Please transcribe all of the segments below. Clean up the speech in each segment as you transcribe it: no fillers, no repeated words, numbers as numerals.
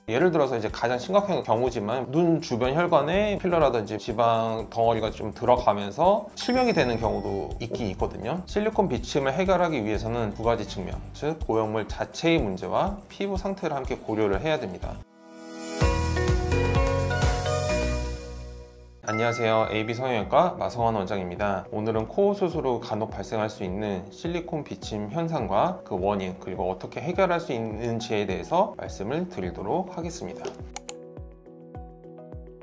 예를 들어서 이제 가장 심각한 경우지만 눈 주변 혈관에 필러라든지 지방 덩어리가 좀 들어가면서 실명이 되는 경우도 있긴 있거든요. 실리콘 비침을 해결하기 위해서는 두 가지 측면, 즉 보형물 자체의 문제와 피부 상태를 함께 고려를 해야 됩니다. 안녕하세요. AB성형외과 마성환 원장입니다. 오늘은 코어 수술 후 간혹 발생할 수 있는 실리콘 비침 현상과 그 원인, 그리고 어떻게 해결할 수 있는지에 대해서 말씀을 드리도록 하겠습니다.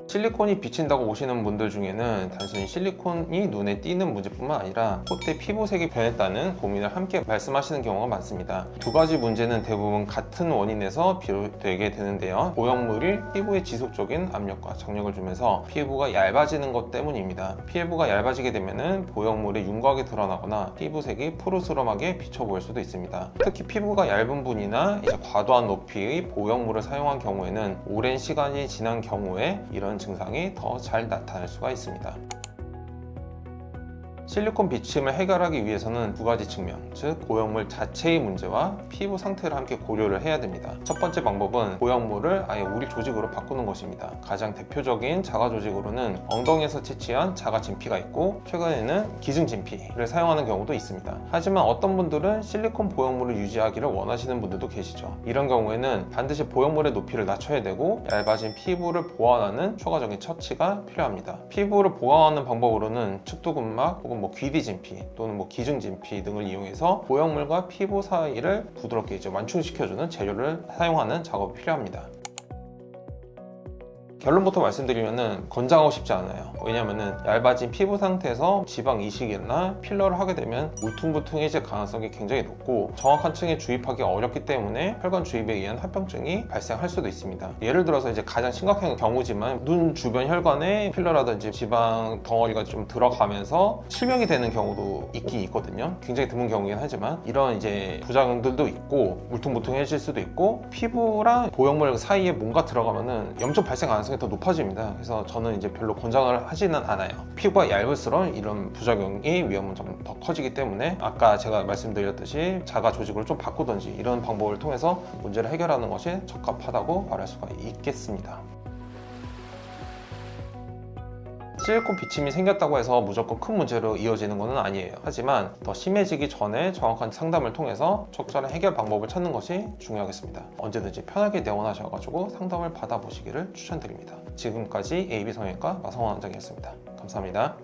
실리콘이 비친다고 오시는 분들 중에는 단순히 실리콘이 눈에 띄는 문제뿐만 아니라 콧대 피부색이 변했다는 고민을 함께 말씀하시는 경우가 많습니다. 두 가지 문제는 대부분 같은 원인에서 비롯되게 되는데요. 보형물이 피부에 지속적인 압력과 장력을 주면서 피부가 얇아지는 것 때문입니다. 피부가 얇아지게 되면 보형물이 윤곽이 드러나거나 피부색이 푸르스름하게 비쳐 보일 수도 있습니다. 특히 피부가 얇은 분이나 이제 과도한 높이의 보형물을 사용한 경우에는 오랜 시간이 지난 경우에 이런 증상이 더 잘 나타날 수가 있습니다. 실리콘 비침을 해결하기 위해서는 두 가지 측면, 즉 보형물 자체의 문제와 피부 상태를 함께 고려를 해야 됩니다. 첫 번째 방법은 보형물을 아예 우리 조직으로 바꾸는 것입니다. 가장 대표적인 자가 조직으로는 엉덩이에서 채취한 자가 진피가 있고, 최근에는 기증 진피를 사용하는 경우도 있습니다. 하지만 어떤 분들은 실리콘 보형물을 유지하기를 원하시는 분들도 계시죠. 이런 경우에는 반드시 보형물의 높이를 낮춰야 되고 얇아진 피부를 보완하는 추가적인 처치가 필요합니다. 피부를 보완하는 방법으로는 측두근막 혹은 귀뒤 진피 또는 기증 진피 등을 이용해서 보형물과 피부 사이를 부드럽게 완충시켜주는 재료를 사용하는 작업이 필요합니다. 결론부터 말씀드리면은 권장하고 싶지 않아요. 왜냐면은 얇아진 피부 상태에서 지방 이식이나 필러를 하게 되면 울퉁불퉁해질 가능성이 굉장히 높고 정확한 층에 주입하기 어렵기 때문에 혈관 주입에 의한 합병증이 발생할 수도 있습니다. 예를 들어서 이제 가장 심각한 경우지만 눈 주변 혈관에 필러라든지 지방 덩어리가 좀 들어가면서 실명이 되는 경우도 있긴 있거든요. 굉장히 드문 경우긴 하지만 이런 이제 부작용들도 있고 울퉁불퉁해질 수도 있고 피부랑 보형물 사이에 뭔가 들어가면은 염증 발생 가능성이 더 높아집니다. 그래서 저는 이제 별로 권장을 하지는 않아요. 피부가 얇을수록 이런 부작용의 위험은 좀 더 커지기 때문에 아까 제가 말씀드렸듯이 자가 조직을 좀 바꾸든지 이런 방법을 통해서 문제를 해결하는 것이 적합하다고 말할 수가 있겠습니다. 실리콘 비침이 생겼다고 해서 무조건 큰 문제로 이어지는 것은 아니에요. 하지만 더 심해지기 전에 정확한 상담을 통해서 적절한 해결 방법을 찾는 것이 중요하겠습니다. 언제든지 편하게 내원하셔가지고 상담을 받아보시기를 추천드립니다. 지금까지 AB성형외과 마성환 원장이었습니다. 감사합니다.